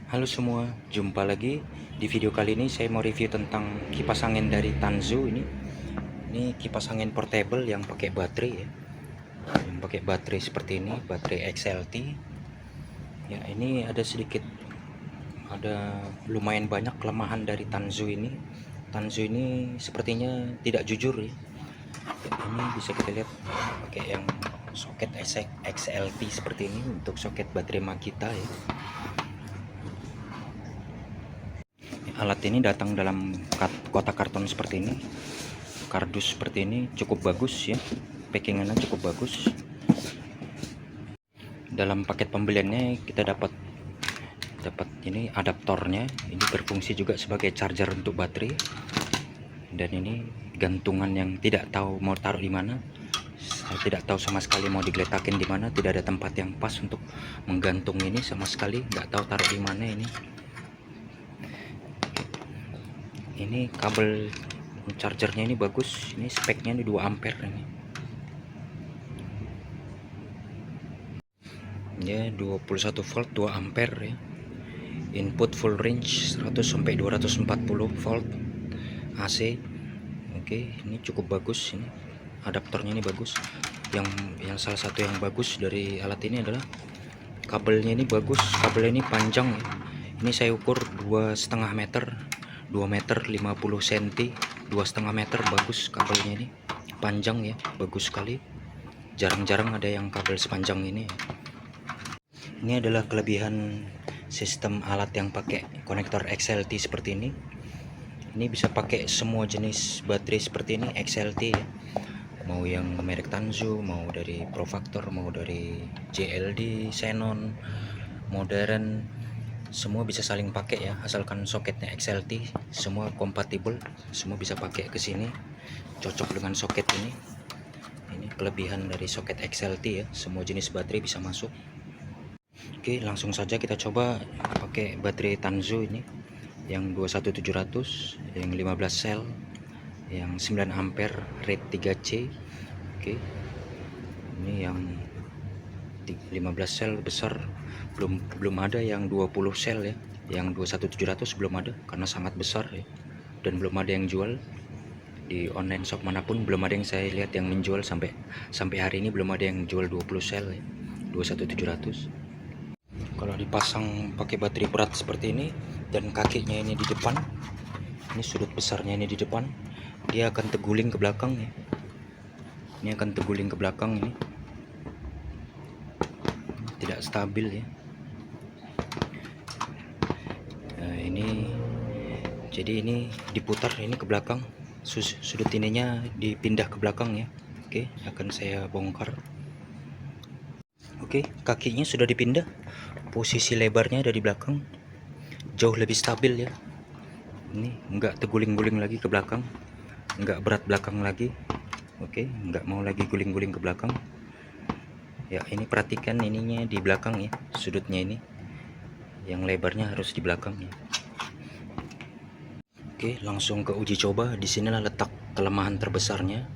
Halo semua, jumpa lagi. Di video kali ini saya mau review tentang kipas angin dari Tanzu ini. Ini kipas angin portable yang pakai baterai ya. Yang pakai baterai seperti ini, baterai XLT. Ya, ini ada lumayan banyak kelemahan dari Tanzu ini. Tanzu ini sepertinya tidak jujur ya. Ya, ini bisa kita lihat pakai yang soket XLT seperti ini untuk soket baterai Makita ya. Alat ini datang dalam kotak karton seperti ini, kardus seperti ini, cukup bagus ya, packingannya cukup bagus. Dalam paket pembeliannya kita dapat ini adaptornya, ini berfungsi juga sebagai charger untuk baterai, dan ini gantungan yang tidak tahu mau taruh di mana. Saya tidak tahu sama sekali mau digeletakin di mana, tidak ada tempat yang pas untuk menggantung ini sama sekali, nggak tahu taruh di mana ini. Ini kabel chargernya ini bagus, ini speknya ini 2 ampere ini ya, 21 volt 2 ampere ya, input full range 100 sampai 240 volt AC. Oke, ini cukup bagus, ini adaptornya ini bagus. Yang salah satu yang bagus dari alat ini adalah kabelnya ini bagus, kabelnya ini panjang ya. Ini saya ukur 2,5 meter, 2 meter 50 cm, 2,5 meter, bagus kabelnya ini, panjang ya, bagus sekali. Jarang-jarang ada yang kabel sepanjang ini. Ini adalah kelebihan sistem alat yang pakai konektor XLT seperti ini. Ini bisa pakai semua jenis baterai seperti ini XLT ya. Mau yang merek Tanzu, mau dari Profactor, mau dari JLD, Xenon, Modern, semua bisa saling pakai ya, asalkan soketnya XLT, semua kompatibel, semua bisa pakai ke sini, cocok dengan soket ini. Ini kelebihan dari soket XLT ya, semua jenis baterai bisa masuk. Oke, langsung saja kita coba pakai baterai Tanzu ini, yang 21700, yang 15 sel, yang 9 ampere, rate 3C. Oke, ini yang 15 sel besar, belum ada yang 20 sel ya, yang 21700 belum ada karena sangat besar ya, dan belum ada yang jual di online shop manapun, belum ada yang saya lihat yang menjual sampai hari ini, belum ada yang jual 20 sel ya, 21700. Kalau dipasang pakai baterai berat seperti ini dan kakinya ini di depan, ini sudut besarnya ini di depan, dia akan terguling ke belakang ya. Ini akan terguling ke belakang, ini tidak stabil ya. Nah, jadi ini diputar ini ke belakang, sudut ininya dipindah ke belakang ya. Oke, akan saya bongkar. Oke, kakinya sudah dipindah, posisi lebarnya ada di belakang, jauh lebih stabil ya. Ini enggak terguling-guling lagi ke belakang, enggak berat belakang lagi. Oke, enggak mau lagi guling-guling ke belakang ya. Ini perhatikan ininya di belakang ya, sudutnya ini yang lebarnya harus di belakang ya. Oke, langsung ke uji coba. Disinilah letak kelemahan terbesarnya.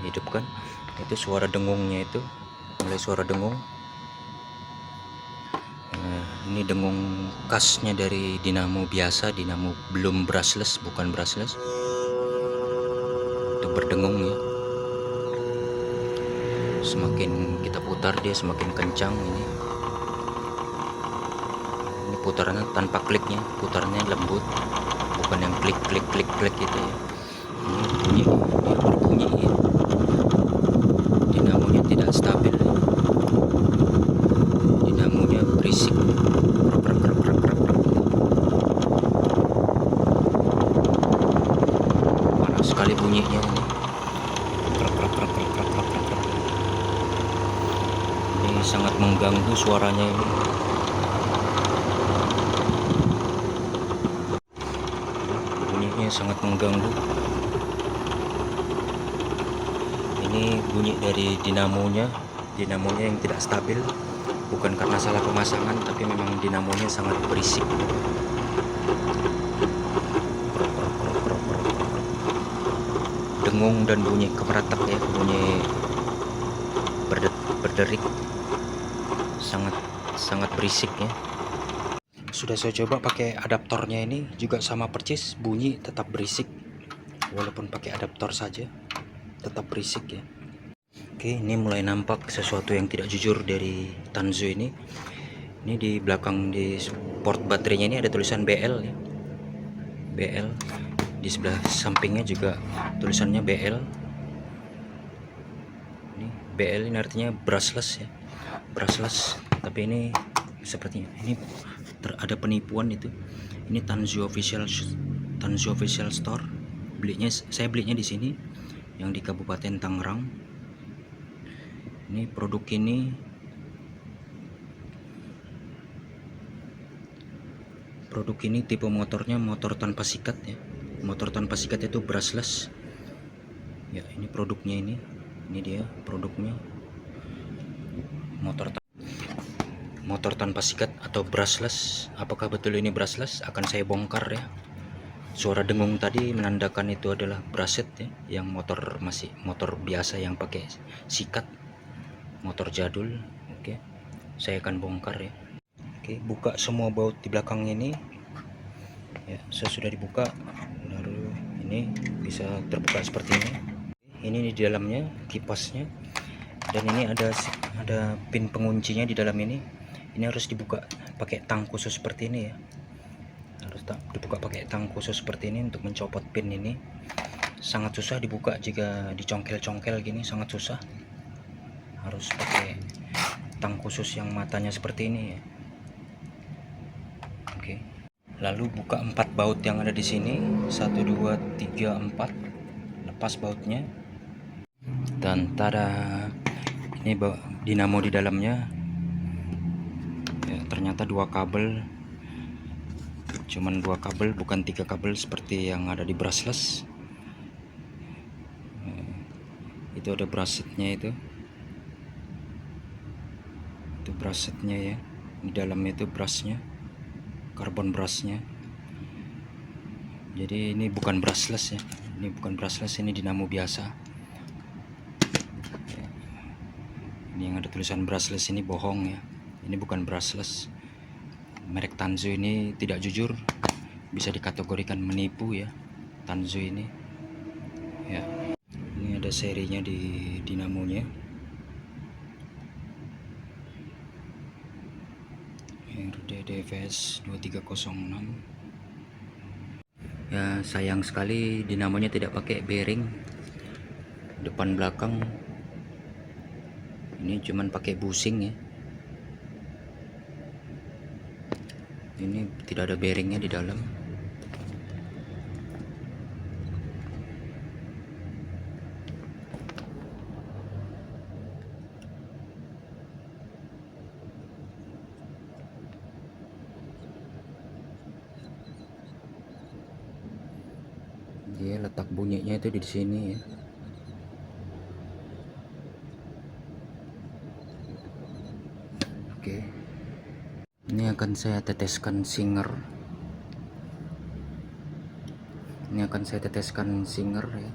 Hidupkan, itu suara dengungnya, itu mulai suara dengung. Nah, ini dengung khasnya dari dinamo biasa, dinamo belum brushless, bukan brushless, itu berdengung ya. Semakin kita putar dia semakin kencang ini putarannya tanpa kliknya, putarannya lembut, bukan yang klik klik klik klik gitu ya. Ini bunyi, dia berbunyi ya. Dinamonya tidak stabil ya. Dinamonya berisik, panas sekali bunyinya ini. Ini sangat mengganggu suaranya ini. Bunyinya sangat mengganggu. Ini bunyi dari dinamonya yang tidak stabil, bukan karena salah pemasangan, tapi memang dinamonya sangat berisik. Dengung dan bunyi kemeratak ya, bunyi berderik, sangat berisik ya. Sudah saya coba pakai adaptornya, ini juga sama persis, bunyi tetap berisik walaupun pakai adaptor saja tetap berisik ya. Oke, ini mulai nampak sesuatu yang tidak jujur dari Tanzu ini. Ini di belakang di port baterainya ini ada tulisan BL ya. BL. Di sebelah sampingnya juga tulisannya BL. Ini BL ini artinya brushless ya. Brushless. Tapi ini sepertinya ini ada penipuan itu. Ini Tanzu Official Store. Saya belinya di sini yang di Kabupaten Tangerang. Ini produk ini tipe motornya motor tanpa sikat ya. Motor tanpa sikat itu brushless. Ya, ini produknya ini. Ini dia produknya. Motor tanpa sikat atau brushless. Apakah betul ini brushless? Akan saya bongkar ya. Suara dengung tadi menandakan itu adalah brushed ya, yang masih motor biasa yang pakai sikat. Motor jadul. Oke. Saya akan bongkar ya. Oke, buka semua baut di belakang ini. Ya, saya sudah dibuka. Lalu ini bisa terbuka seperti ini. Ini di dalamnya kipasnya. Dan ini ada pin penguncinya di dalam ini. Ini harus dibuka pakai tang khusus seperti ini ya. Harus dibuka pakai tang khusus seperti ini untuk mencopot pin ini. Sangat susah dibuka jika dicongkel-congkel gini, sangat susah. Harus pakai tang khusus yang matanya seperti ini ya. Oke. Lalu buka 4 baut yang ada di sini. 1 2 3 4. Lepas bautnya. Dan tada. Ini dinamo di dalamnya. Ya, ternyata 2 kabel. Cuman 2 kabel, bukan 3 kabel seperti yang ada di brushless. Itu ada brushnya itu. Itu brushnya ya. Di dalamnya itu brushnya, karbon brushnya. Jadi ini bukan brushless ya. Ini bukan brushless, ini dinamo biasa. Ya. Ini yang ada tulisan brushless ini bohong ya. Ini bukan brushless. Merek Tanzu ini tidak jujur, bisa dikategorikan menipu ya. Tanzu ini. Ya. Ini ada serinya di dinamonya. RDDVS 2306. Ya, sayang sekali dinamonya tidak pakai bearing depan belakang. Ini cuman pakai bushing ya. Ini tidak ada bearingnya di dalam. Dia letak bunyinya itu di sini ya. Oke. Ini akan saya teteskan singer. Ini akan saya teteskan singer ya.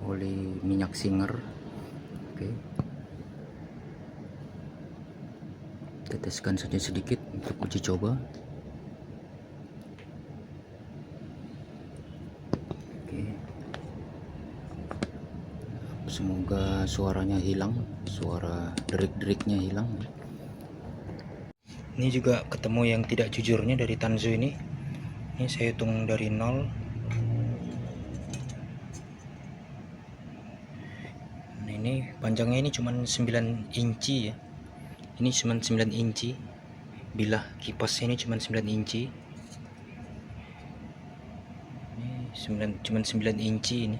Oli minyak singer. Oke. Teteskan saja sedikit untuk uji coba. Semoga suaranya hilang, suara derik-deriknya hilang. Ini juga ketemu yang tidak jujurnya dari Tanzu ini. Ini saya hitung dari 0. Nah, ini panjangnya ini cuma 9 inci ya. Ini cuma 9 inci. Bilah kipasnya ini cuma 9 inci. Ini cuma 9 inci ini.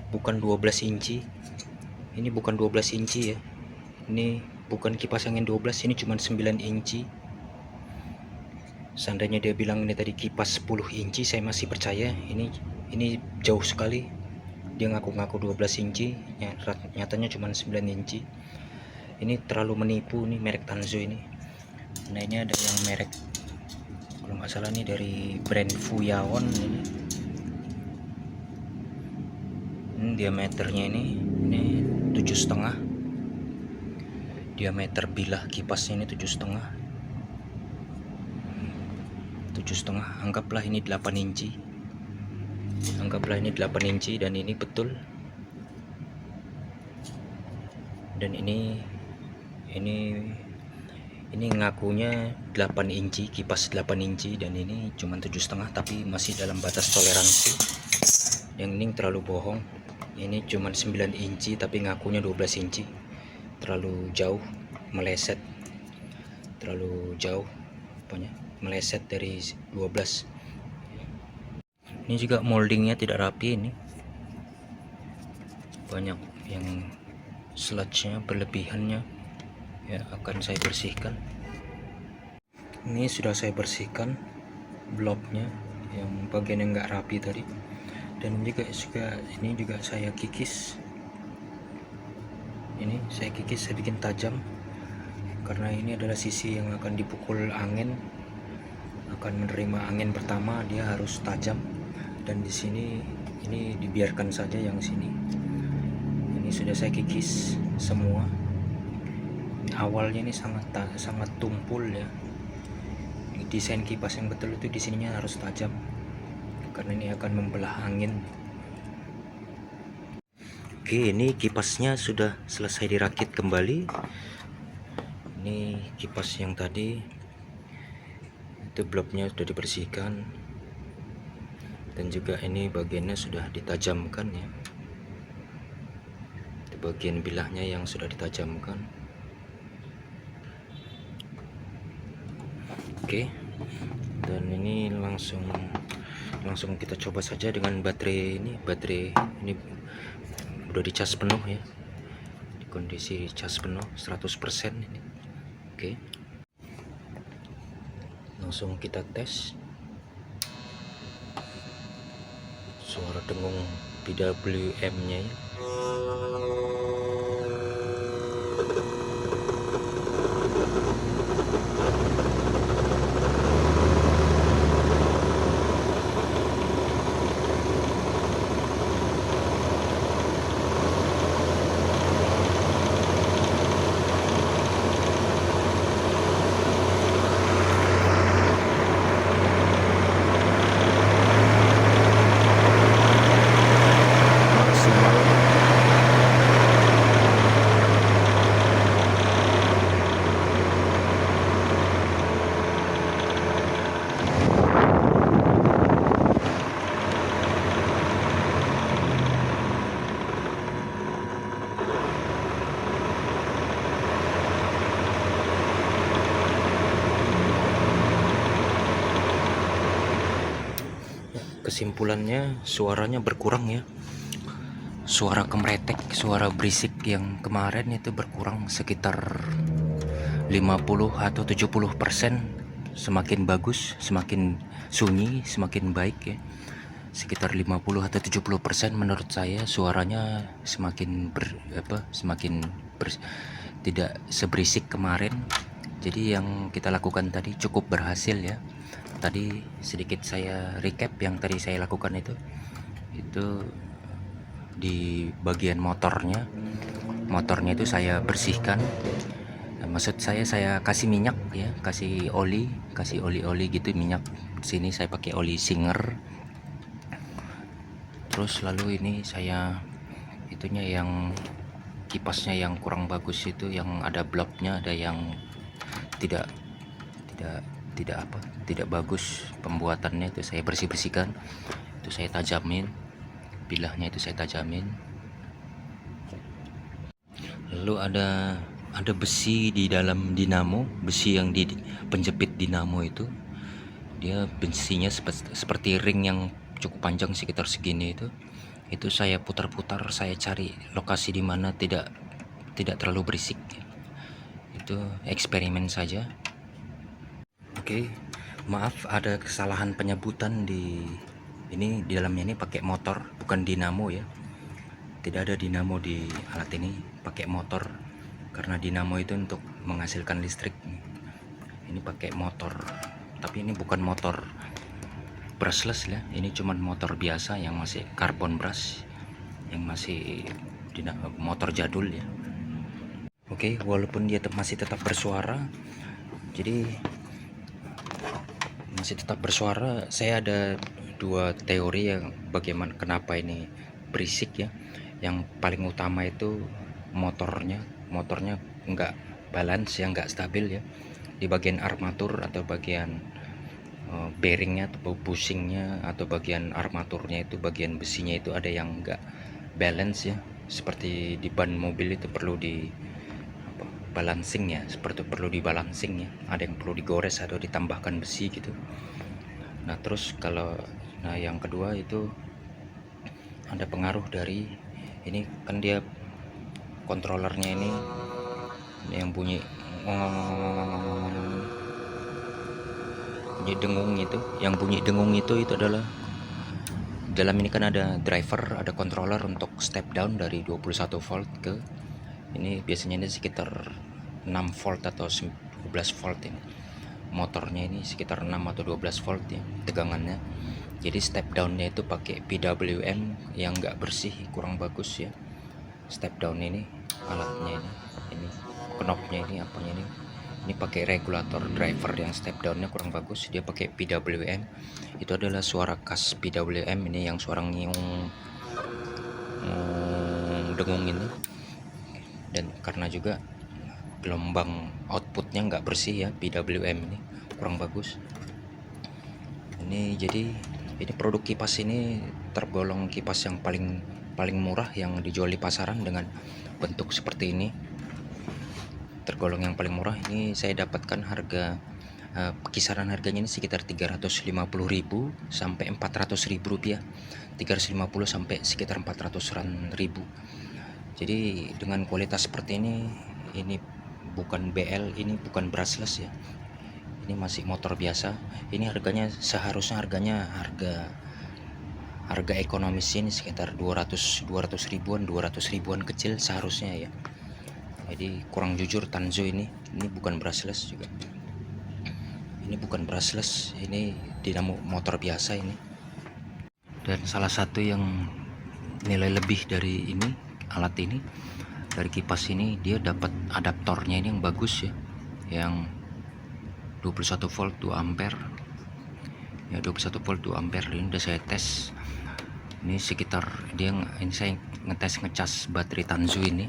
Bukan 12 inci. Ini bukan 12 inci ya. Ini bukan kipas angin 12, ini cuma 9 inci. Seandainya dia bilang ini tadi kipas 10 inci, saya masih percaya. Ini jauh sekali. Dia ngaku-ngaku 12 inci, nyatanya cuma 9 inci. Ini terlalu menipu nih merek Tanzu ini. Nah, ini ada yang merek, kalau nggak salah nih dari brand Fuyawon ini. Diameternya ini 7,5. Diameter bilah kipasnya ini 7,5. 7,5, anggaplah ini 8 inci, dan ini betul, dan ini ngakunya 8 inci, kipas 8 inci, dan ini cuma 7,5, tapi masih dalam batas toleransi. Yang ini terlalu bohong, ini cuma 9 inci tapi ngakunya 12 inci, terlalu jauh, meleset, terlalu jauh apanya, meleset dari 12. Ini juga moldingnya tidak rapi, ini banyak yang sludge-nya berlebihannya ya, akan saya bersihkan. Ini sudah saya bersihkan bloknya yang bagian yang nggak rapi tadi, dan ini juga saya kikis. Ini saya kikis, saya bikin tajam karena ini adalah sisi yang akan dipukul angin, akan menerima angin pertama, dia harus tajam. Dan di sini ini dibiarkan saja yang sini. Ini sudah saya kikis semua. Awalnya ini sangat tumpul ya. Desain kipas yang betul itu di sininya harus tajam karena ini akan membelah angin. Oke, ini kipasnya sudah selesai dirakit kembali. Ini kipas yang tadi itu bloknya sudah dibersihkan, dan juga ini bagiannya sudah ditajamkan ya. Itu bagian bilahnya yang sudah ditajamkan. Oke, dan ini langsung kita coba saja dengan baterai ini. Baterai ini udah dicas penuh ya, di kondisi cas penuh 100% ini. Oke, langsung kita tes. Suara dengung PWM nya ya. Kesimpulannya, suaranya berkurang ya. Suara kemretek, suara berisik yang kemarin itu berkurang sekitar 50 atau 70%. Semakin bagus, semakin sunyi, semakin baik ya. Sekitar 50 atau 70% menurut saya suaranya semakin tidak seberisik kemarin. Jadi yang kita lakukan tadi cukup berhasil ya. Tadi sedikit saya recap yang tadi saya lakukan itu di bagian motornya itu saya bersihkan. Maksud saya kasih minyak ya, kasih oli gitu, minyak. Sini saya pakai oli Singer. Terus lalu ini saya itunya yang kipasnya yang kurang bagus itu, yang ada bloknya, ada yang tidak bagus pembuatannya, itu saya bersihkan, itu saya tajamin, bilahnya itu saya tajamin. Lalu ada besi di dalam dinamo, besi yang di penjepit dinamo itu, dia besinya seperti ring yang cukup panjang sekitar segini itu saya putar-putar, saya cari lokasi di mana tidak terlalu berisik. Itu eksperimen saja. Oke, maaf ada kesalahan penyebutan di dalamnya. Ini pakai motor, bukan dinamo ya. Tidak ada dinamo di alat ini, pakai motor karena dinamo itu untuk menghasilkan listrik. Ini pakai motor, tapi ini bukan motor brushless ya. Ini cuman motor biasa yang masih carbon brush, yang masih motor jadul ya. Oke, walaupun dia masih tetap bersuara, jadi masih tetap bersuara. Saya ada dua teori yang bagaimana kenapa ini berisik ya. Yang paling utama itu motornya nggak balance ya, nggak stabil ya di bagian armatur atau bagian bearingnya atau bushingnya atau bagian armaturnya, itu bagian besinya itu ada yang nggak balance ya, seperti di ban mobil itu perlu di balancing ya, seperti perlu di balancing ya, ada yang perlu digores atau ditambahkan besi gitu. Nah terus yang kedua itu ada pengaruh dari ini, kan dia kontrolernya ini yang bunyi dengung itu, yang bunyi dengung itu adalah dalam ini kan ada driver, ada controller untuk step down dari 21 volt ke ini, biasanya ini sekitar 6 volt atau 12 volt ini. Motornya ini sekitar 6 atau 12 volt ya tegangannya. Jadi step downnya itu pakai PWM yang nggak bersih, kurang bagus ya. Step down ini alatnya ini knopnya ini apanya ini pakai regulator driver yang step downnya kurang bagus, dia pakai PWM. Itu adalah suara khas PWM ini, yang suara ngiung dengung ini. Dan karena juga gelombang outputnya nggak bersih ya, PWM ini kurang bagus ini. Jadi ini produk kipas ini tergolong kipas yang paling murah yang dijual di pasaran dengan bentuk seperti ini, tergolong yang paling murah. Ini saya dapatkan harga kisaran harganya ini sekitar 350.000 sampai 400.000 rupiah, 350 sampai sekitar 400.000. Jadi dengan kualitas seperti ini bukan BL, ini bukan brushless ya, ini masih motor biasa. Ini harganya seharusnya harga ekonomis ini sekitar 200 ribuan, 200 ribuan kecil seharusnya ya. Jadi kurang jujur Tanzo ini bukan brushless juga, ini bukan brushless, ini dinamo motor biasa ini. Dan salah satu yang nilai lebih dari ini, alat ini, dari kipas ini, dia dapat adaptornya ini yang bagus ya, yang 21 volt 2 ampere ya, 21 volt 2 ampere. Ini udah saya tes, ini sekitar ini saya ngecas baterai Tanzo ini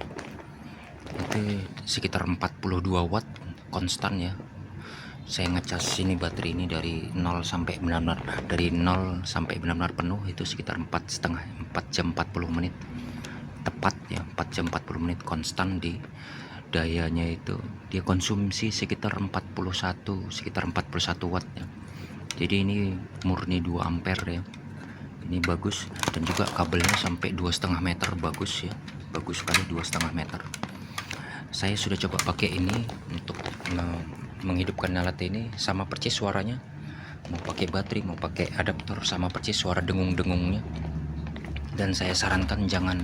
itu sekitar 42 watt konstan ya. Saya ngecas ini baterai ini dari 0 sampai benar-benar penuh itu sekitar 4 jam 40 menit tepat ya, 4 jam 40 menit konstan. Di dayanya itu dia konsumsi sekitar 41 watt ya. Jadi ini murni 2 ampere ya, ini bagus. Dan juga kabelnya sampai 2,5 meter, bagus ya, bagus sekali 2,5 meter. Saya sudah coba pakai ini untuk menghidupkan alat ini, sama persis suaranya, mau pakai baterai mau pakai adaptor sama persis suara dengung-dengungnya. Dan saya sarankan jangan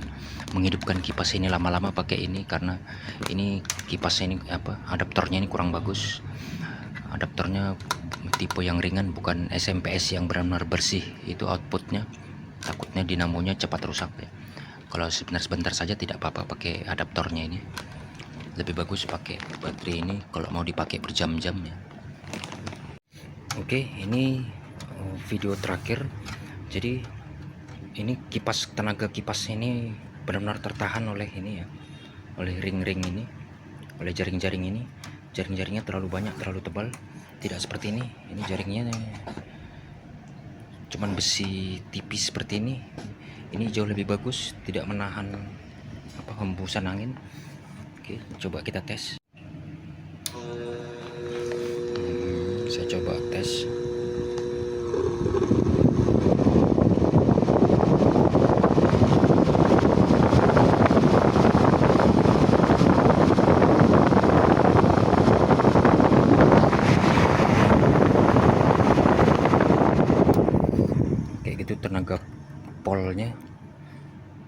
menghidupkan kipas ini lama-lama pakai ini, karena ini kipasnya ini adaptornya ini kurang bagus. Adaptornya tipe yang ringan, bukan SMPS yang benar-benar bersih, itu outputnya takutnya dinamonya cepat rusak ya. Kalau sebentar-sebentar saja tidak apa-apa pakai adaptornya ini, lebih bagus pakai baterai ini kalau mau dipakai berjam-jam ya. Oke, ini video terakhir. Jadi ini tenaga kipas ini benar-benar tertahan oleh ini ya, oleh ring-ring ini, oleh jaring-jaring ini. Jaring-jaringnya terlalu banyak, terlalu tebal, tidak seperti ini. Ini jaringnya cuman besi tipis seperti ini. Ini jauh lebih bagus, tidak menahan hembusan angin. Oke, coba kita tes. Saya coba tes. Kayak gitu tenaga polnya,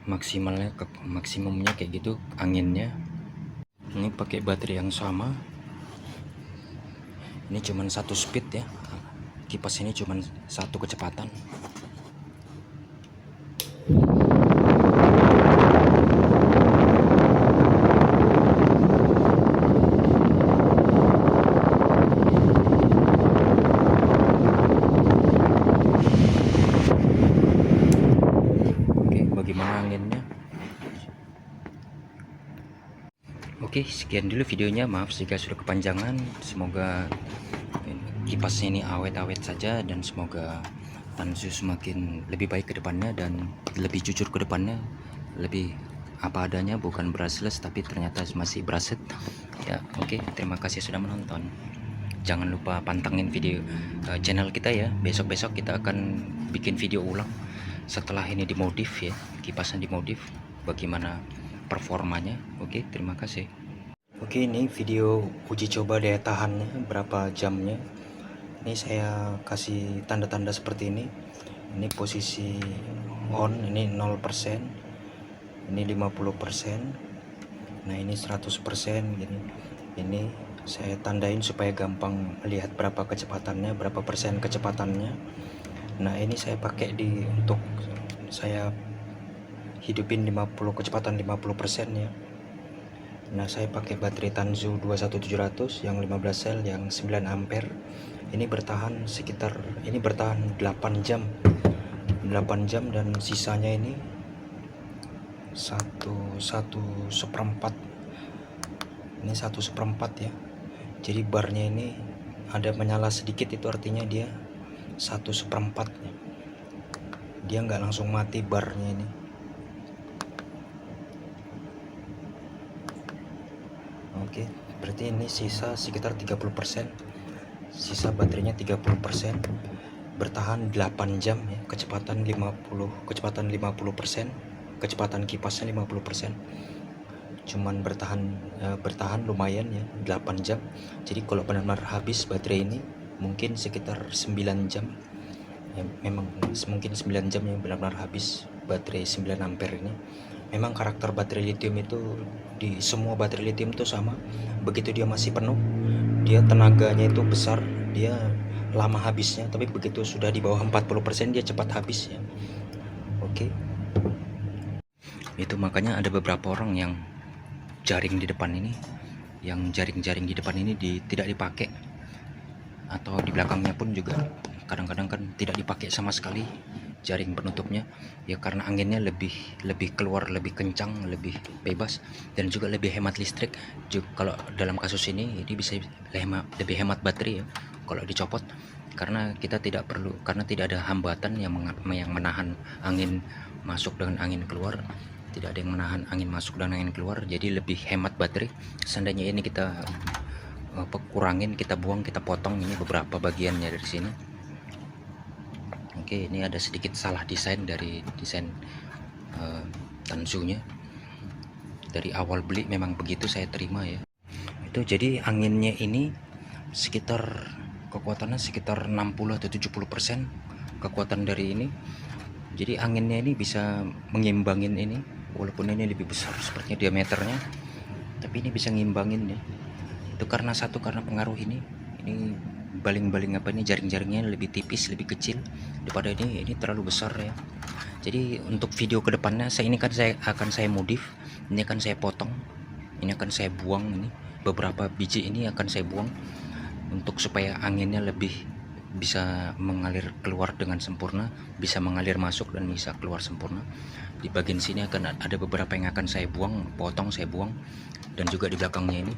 maksimumnya kayak gitu anginnya. Ini pakai baterai yang sama, ini cuman 1 speed ya, kipas ini cuman 1 kecepatan. Oke, sekian dulu videonya. Maaf jika sudah kepanjangan. Semoga kipasnya ini awet-awet saja, dan semoga Tanzu semakin lebih baik ke depannya dan lebih jujur ke depannya, lebih apa adanya, bukan brushless tapi ternyata masih brushed ya. Oke, terima kasih sudah menonton. Jangan lupa pantengin video channel kita ya. Besok-besok kita akan bikin video ulang setelah ini dimodif ya, kipasnya dimodif, bagaimana performanya. Oke, terima kasih. Oke, ini video uji coba daya tahannya, berapa jamnya. Ini saya kasih tanda-tanda seperti ini. Ini posisi on, ini 0%, ini 50%, nah ini 100% gini. Ini saya tandain supaya gampang lihat berapa kecepatannya, berapa persen kecepatannya. Nah ini saya pakai untuk saya hidupin kecepatan 50% ya. Nah saya pakai baterai Tanzu 21700 yang 15 sel yang 9 ampere. Ini bertahan sekitar, ini bertahan 8 jam dan sisanya ini satu seperempat, ini 1/4 ya. Jadi barnya ini ada menyala sedikit, itu artinya dia 1/4 ya. Dia nggak langsung mati barnya ini. Oke, berarti ini sisa sekitar 30%, sisa baterainya 30%, bertahan 8 jam ya, kecepatan 50%, kecepatan kipasnya 50%. Cuman bertahan lumayan ya, 8 jam. Jadi kalau benar-benar habis baterai ini mungkin sekitar 9 jam ya, memang mungkin 9 jam ya benar-benar habis baterai 9 ampere ini. Memang karakter baterai lithium itu, di semua baterai lithium itu sama, begitu dia masih penuh dia tenaganya itu besar, dia lama habisnya, tapi begitu sudah di bawah 40% dia cepat habis ya. Oke, itu makanya ada beberapa orang yang jaring di depan ini, yang jaring-jaring di depan ini tidak dipakai, atau di belakangnya pun juga kadang-kadang kan tidak dipakai sama sekali jaring penutupnya ya, karena anginnya lebih keluar lebih kencang, lebih bebas, dan juga lebih hemat listrik. Kalau dalam kasus ini bisa lebih hemat baterai ya kalau dicopot, karena kita tidak perlu, karena tidak ada hambatan yang menahan angin masuk dengan angin keluar, tidak ada yang menahan angin masuk dan angin keluar, jadi lebih hemat baterai. Seandainya ini kita kurangin, kita buang, kita potong ini beberapa bagiannya dari sini. Oke, ini ada sedikit salah desain dari desain Tanzunya. Dari awal beli memang begitu saya terima ya. Itu jadi anginnya ini sekitar kekuatannya sekitar 60 atau 70% kekuatan dari ini. Jadi anginnya ini bisa mengimbangin ini, walaupun ini lebih besar sepertinya diameternya, tapi ini bisa ngimbangin ya. Itu karena pengaruh ini baling-baling ini jaring-jaringnya lebih tipis, lebih kecil daripada ini terlalu besar ya. Jadi untuk video kedepannya saya akan saya modif, ini akan saya potong, ini akan saya buang, ini beberapa biji ini akan saya buang untuk supaya anginnya lebih bisa mengalir keluar dengan sempurna, bisa mengalir masuk dan bisa keluar sempurna. Di bagian sini akan ada beberapa yang akan saya potong, saya buang, dan juga di belakangnya ini.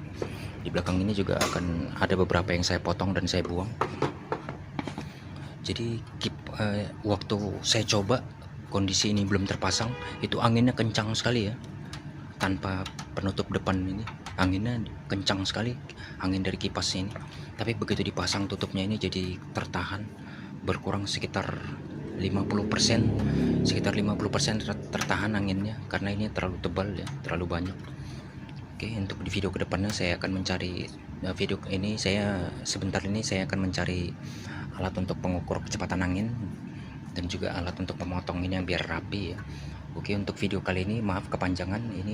Di belakang ini juga akan ada beberapa yang saya potong dan saya buang. Jadi waktu saya coba kondisi ini belum terpasang, itu anginnya kencang sekali ya, tanpa penutup depan ini anginnya kencang sekali, angin dari kipas ini. Tapi begitu dipasang tutupnya ini jadi tertahan, berkurang sekitar 50%, tertahan anginnya, karena ini terlalu tebal ya, terlalu banyak. Oke, untuk di video kedepannya saya akan mencari sebentar ini saya akan mencari alat untuk pengukur kecepatan angin dan juga alat untuk pemotong ini yang biar rapi ya. Oke, untuk video kali ini maaf kepanjangan ini.